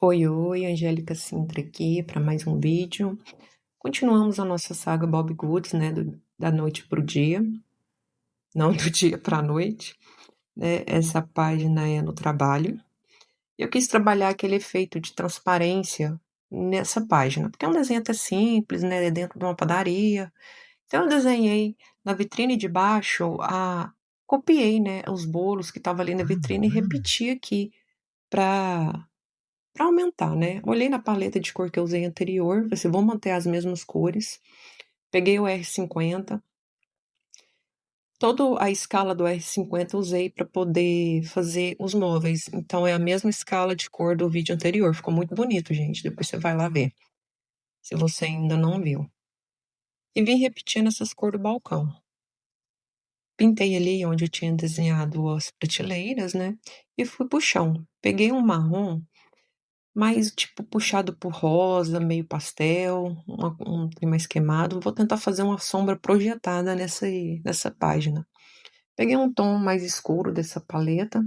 Oi, oi, Angélica Sintra aqui para mais um vídeo. Continuamos a nossa saga Bob Goods, né, da noite para o dia, não do dia para a noite, né? Essa página é no trabalho. Eu quis trabalhar aquele efeito de transparência nessa página, porque é um desenho até simples, né, é dentro de uma padaria. Então eu desenhei na vitrine de baixo, copiei, né, os bolos que estavam ali na vitrine e repeti aqui para aumentar, né. Olhei na paleta de cor que eu usei anterior, falei assim: "Vou manter as mesmas cores". Peguei o R50, toda a escala do R50 usei para poder fazer os móveis, então é a mesma escala de cor do vídeo anterior, ficou muito bonito, gente, depois você vai lá ver, se você ainda não viu. E vim repetindo essas cores do balcão. Pintei ali onde eu tinha desenhado as prateleiras, né, e fui para o chão. Peguei um marrom mais, tipo, puxado por rosa, meio pastel, um trem mais queimado. Vou tentar fazer uma sombra projetada nessa página. Peguei um tom mais escuro dessa paleta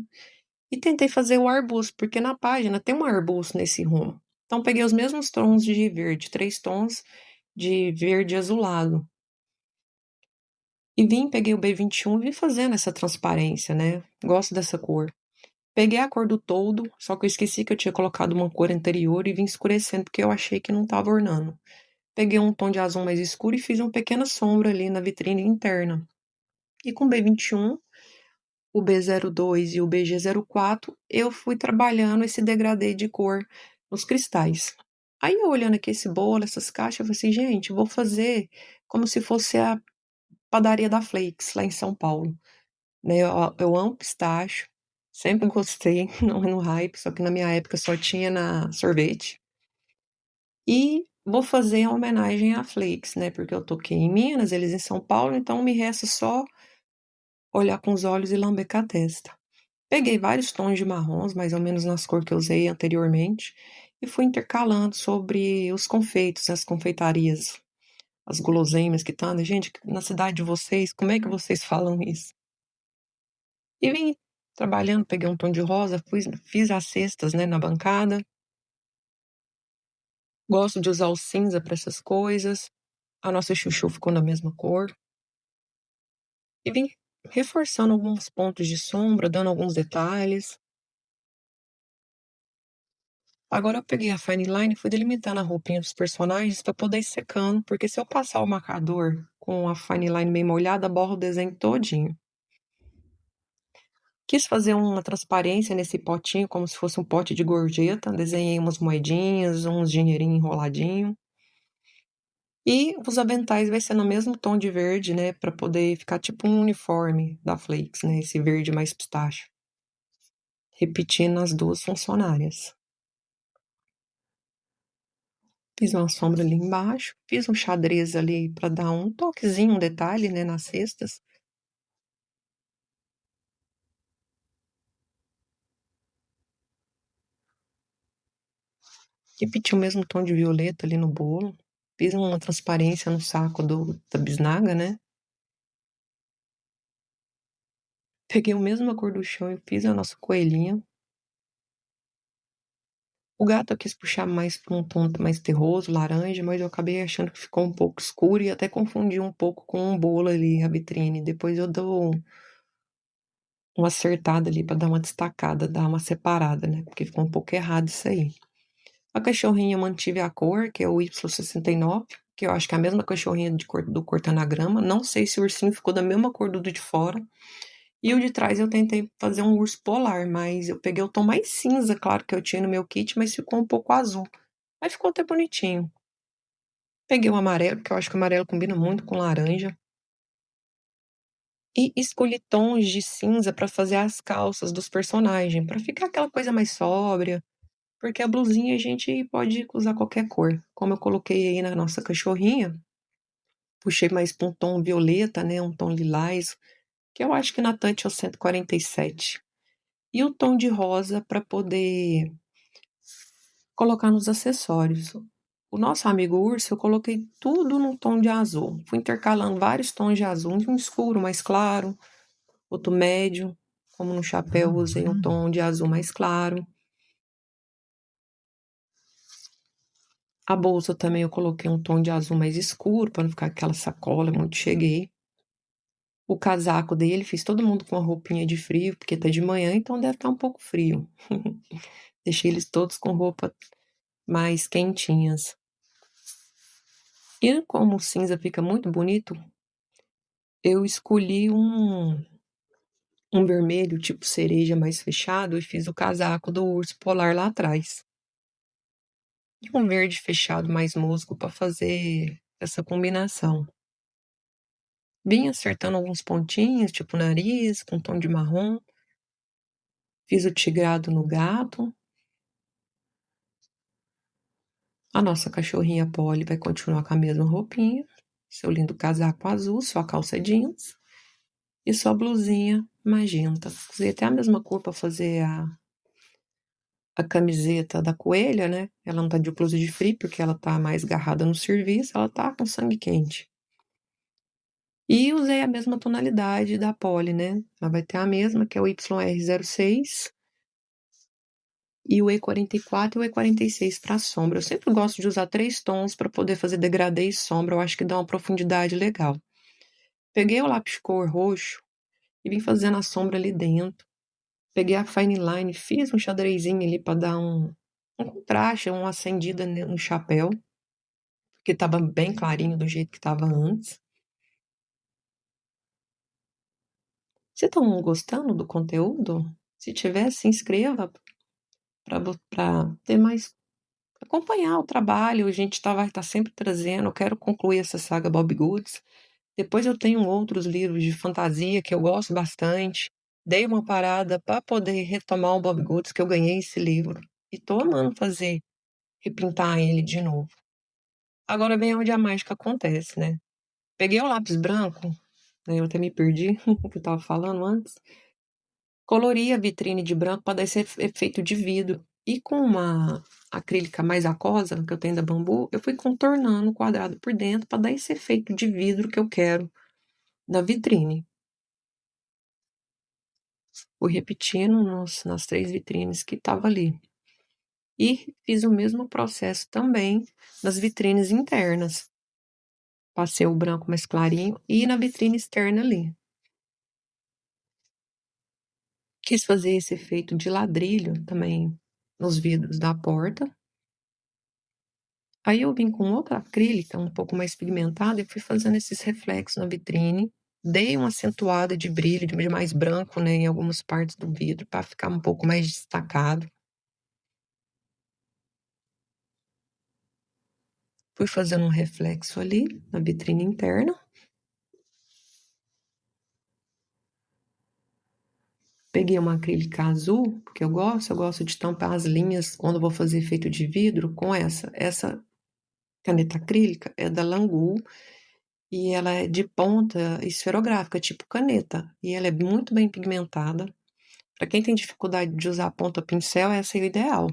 e tentei fazer o arbusto, porque na página tem um arbusto nesse rumo. Então peguei os mesmos tons de verde, 3 tons de verde azulado. E peguei o B21 e vim fazendo essa transparência, né? Gosto dessa cor. Peguei a cor do toldo, só que eu esqueci que eu tinha colocado uma cor anterior e vim escurecendo porque eu achei que não estava ornando. Peguei um tom de azul mais escuro e fiz uma pequena sombra ali na vitrine interna. E com o B21, o B02 e o BG04, eu fui trabalhando esse degradê de cor nos cristais. Aí eu olhando aqui esse bolo, essas caixas, eu falei assim, gente, vou fazer como se fosse a padaria da Flakes, lá em São Paulo. Né, eu amo pistache, sempre gostei, não é no hype, só que na minha época só tinha na sorvete. E vou fazer a homenagem à Flakes, né, porque eu toquei em Minas, eles em São Paulo, então me resta só olhar com os olhos e lamber com a testa. Peguei vários tons de marrons, mais ou menos nas cores que eu usei anteriormente, e fui intercalando sobre os confeitos, as confeitarias, as guloseimas que estão. Gente, na cidade de vocês, como é que vocês falam isso? E vim trabalhando, peguei um tom de rosa, fiz as cestas, né, na bancada. Gosto de usar o cinza para essas coisas. A nossa chuchu ficou na mesma cor. E vim reforçando alguns pontos de sombra, dando alguns detalhes. Agora eu peguei a fine line e fui delimitando a roupinha dos personagens para poder ir secando, porque se eu passar o marcador com a fine line meio molhada, borra o desenho todinho. Quis fazer uma transparência nesse potinho, como se fosse um pote de gorjeta. Desenhei umas moedinhas, uns dinheirinho enroladinho. E os aventais vai ser no mesmo tom de verde, né, para poder ficar tipo um uniforme da Flakes, né, esse verde mais pistache. Repetindo as duas funcionárias. Fiz uma sombra ali embaixo, fiz um xadrez ali para dar um toquezinho, um detalhe, né, nas cestas. Repeti o mesmo tom de violeta ali no bolo. Fiz uma transparência no saco da bisnaga, né. Peguei a mesma cor do chão e fiz a nossa coelhinha. O gato eu quis puxar mais para um tom mais terroso, laranja, mas eu acabei achando que ficou um pouco escuro e até confundi um pouco com um bolo ali, a vitrine. Depois eu dou uma acertada ali para dar uma destacada, dar uma separada, né? Porque ficou um pouco errado isso aí. A cachorrinha eu mantive a cor, que é o Y69, que eu acho que é a mesma cachorrinha do Cortanagrama. Não sei se o ursinho ficou da mesma cor do de fora. E o de trás eu tentei fazer um urso polar, mas eu peguei o tom mais cinza, claro, que eu tinha no meu kit, mas ficou um pouco azul. Mas ficou até bonitinho. Peguei o amarelo, que eu acho que o amarelo combina muito com laranja. E escolhi tons de cinza para fazer as calças dos personagens, para ficar aquela coisa mais sóbria, porque a blusinha a gente pode usar qualquer cor. Como eu coloquei aí na nossa cachorrinha, puxei mais para um tom violeta, né, um tom lilás, que eu acho que na Tante é o 147. E o tom de rosa para poder colocar nos acessórios. O nosso amigo urso, eu coloquei tudo num tom de azul. Fui intercalando vários tons de azul, um escuro mais claro, outro médio. Como no chapéu, usei um tom de azul mais claro. A bolsa também eu coloquei um tom de azul mais escuro, para não ficar aquela sacola muito cheguei. O casaco dele, fiz todo mundo com a roupinha de frio, porque tá de manhã, então deve estar um pouco frio. Deixei eles todos com roupa mais quentinhas. E como o cinza fica muito bonito, eu escolhi um vermelho tipo cereja mais fechado e fiz o casaco do urso polar lá atrás. E um verde fechado mais musgo para fazer essa combinação. Vim acertando alguns pontinhos, tipo nariz, com tom de marrom. Fiz o tigrado no gato. A nossa cachorrinha Polly vai continuar com a mesma roupinha. Seu lindo casaco azul, só calça jeans. E só blusinha magenta. Usei até a mesma cor para fazer a camiseta da coelha, né? Ela não tá de blusa de frio, porque ela tá mais agarrada no serviço, ela tá com sangue quente. E usei a mesma tonalidade da Polly, né? Ela vai ter a mesma, que é o YR06 e o E44 e o E46 para sombra. Eu sempre gosto de usar 3 tons para poder fazer degradê e sombra, eu acho que dá uma profundidade legal. Peguei o lápis cor roxo e vim fazendo a sombra ali dentro. Peguei a fine line, fiz um xadrezinho ali para dar um contraste, uma acendida no chapéu, porque estava bem clarinho do jeito que estava antes. Vocês estão gostando do conteúdo? Se tiver, se inscreva para ter mais, acompanhar o trabalho. A gente vai estar sempre trazendo. Eu quero concluir essa saga Bob Goods. Depois eu tenho outros livros de fantasia que eu gosto bastante. Dei uma parada para poder retomar o Bob Goods, que eu ganhei esse livro. E tô amando fazer, repintar ele de novo. Agora vem onde a mágica acontece, né? Peguei o lápis branco, né? Eu até me perdi o que eu tava falando antes. Colori a vitrine de branco para dar esse efeito de vidro. E com uma acrílica mais aquosa, que eu tenho da Bambu, eu fui contornando o quadrado por dentro para dar esse efeito de vidro que eu quero na vitrine. Fui repetindo nas 3 vitrines que tava ali. E fiz o mesmo processo também nas vitrines internas. Passei o branco mais clarinho e na vitrine externa ali. Quis fazer esse efeito de ladrilho também nos vidros da porta. Aí eu vim com outra acrílica, um pouco mais pigmentada, e fui fazendo esses reflexos na vitrine. Dei uma acentuada de brilho, de mais branco, né, em algumas partes do vidro, para ficar um pouco mais destacado. Fui fazendo um reflexo ali na vitrine interna. Peguei uma acrílica azul, porque eu gosto de tampar as linhas quando eu vou fazer efeito de vidro com essa. Essa caneta acrílica é da Langu e ela é de ponta esferográfica, tipo caneta. E ela é muito bem pigmentada. Para quem tem dificuldade de usar a ponta pincel, essa é o ideal.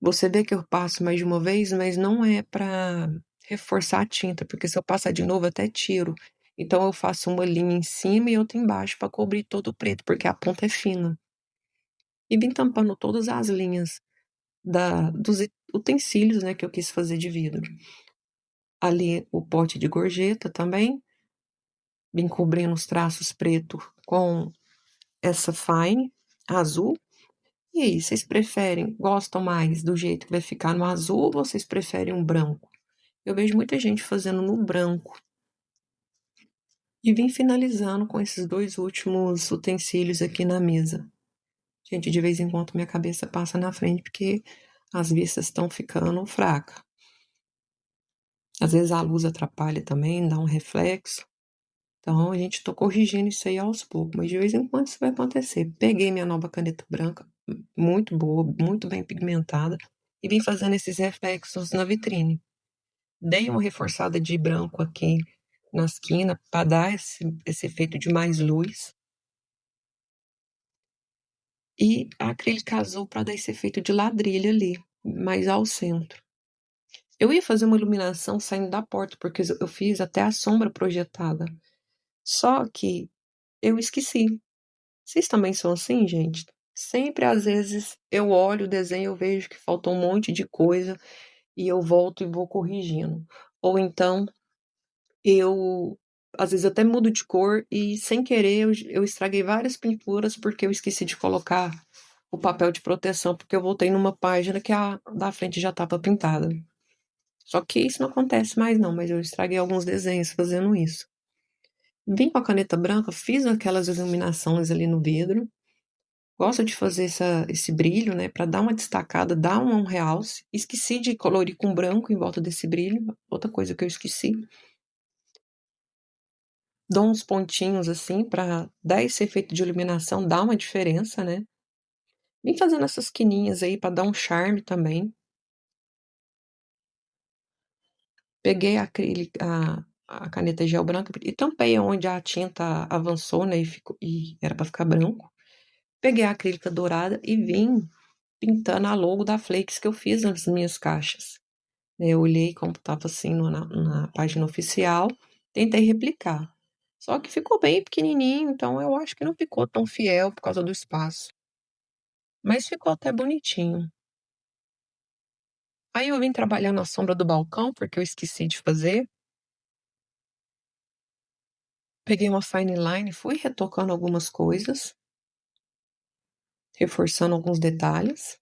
Você vê que eu passo mais de uma vez, mas não é para reforçar a tinta, porque se eu passar de novo, eu até tiro. Então eu faço uma linha em cima e outra embaixo para cobrir todo o preto, porque a ponta é fina. E vim tampando todas as linhas dos utensílios, né, que eu quis fazer de vidro. Ali o pote de gorjeta também. Vim cobrindo os traços pretos com essa fine azul. E aí, vocês gostam mais do jeito que vai ficar no azul ou vocês preferem um branco? Eu vejo muita gente fazendo no branco. E vim finalizando com esses 2 últimos utensílios aqui na mesa. Gente, de vez em quando minha cabeça passa na frente porque as vistas estão ficando fracas. Às vezes a luz atrapalha também, dá um reflexo. Então a gente tô corrigindo isso aí aos poucos, mas de vez em quando isso vai acontecer. Peguei minha nova caneta branca, muito boa, muito bem pigmentada, e vim fazendo esses reflexos na vitrine. Dei uma reforçada de branco aqui na esquina para dar esse efeito de mais luz. E a acrílica azul para dar esse efeito de ladrilho ali, mais ao centro. Eu ia fazer uma iluminação saindo da porta, porque eu fiz até a sombra projetada. Só que eu esqueci. Vocês também são assim, gente? Sempre, às vezes, eu olho o desenho, eu vejo que faltou um monte de coisa e eu volto e vou corrigindo. Ou então eu às vezes até mudo de cor e sem querer eu estraguei várias pinturas porque eu esqueci de colocar o papel de proteção, porque eu voltei numa página que a da frente já estava pintada. Só que isso não acontece mais não, mas eu estraguei alguns desenhos fazendo isso. Vim com a caneta branca, fiz aquelas iluminações ali no vidro. Gosto de fazer esse brilho, né, para dar uma destacada, dar um realce. Esqueci de colorir com branco em volta desse brilho, outra coisa que eu esqueci. Dou uns pontinhos assim para dar esse efeito de iluminação, dar uma diferença, né. Vim fazendo essas quininhas aí para dar um charme também. Peguei a caneta gel branca e tampei onde a tinta avançou, né, e era para ficar branco. Peguei a acrílica dourada e vim pintando a logo da Flakes que eu fiz nas minhas caixas. Eu olhei como estava assim na página oficial, tentei replicar. Só que ficou bem pequenininho, então eu acho que não ficou tão fiel por causa do espaço. Mas ficou até bonitinho. Aí eu vim trabalhar na sombra do balcão, porque eu esqueci de fazer. Peguei uma fine line, fui retocando algumas coisas, reforçando alguns detalhes.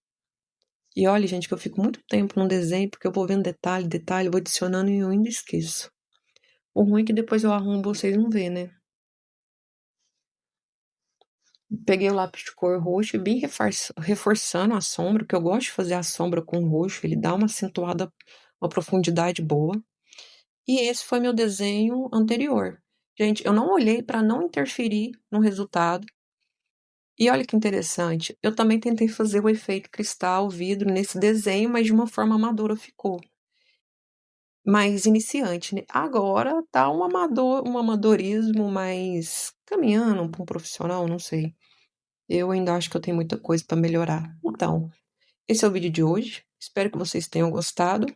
E olha, gente, que eu fico muito tempo no desenho, porque eu vou vendo detalhe, detalhe, vou adicionando e eu ainda esqueço. O ruim é que depois eu arrumo, vocês não vê, né? Peguei o lápis de cor roxo e bem reforçando a sombra, porque eu gosto de fazer a sombra com roxo, ele dá uma acentuada, uma profundidade boa. E esse foi meu desenho anterior. Gente, eu não olhei para não interferir no resultado. E olha que interessante, eu também tentei fazer o efeito cristal, vidro nesse desenho, mas de uma forma amadora ficou. Mais iniciante, né? Agora tá um amadorismo mais caminhando para um profissional, não sei. Eu ainda acho que eu tenho muita coisa para melhorar. Então, esse é o vídeo de hoje. Espero que vocês tenham gostado.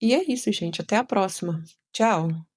E é isso, gente. Até a próxima. Tchau.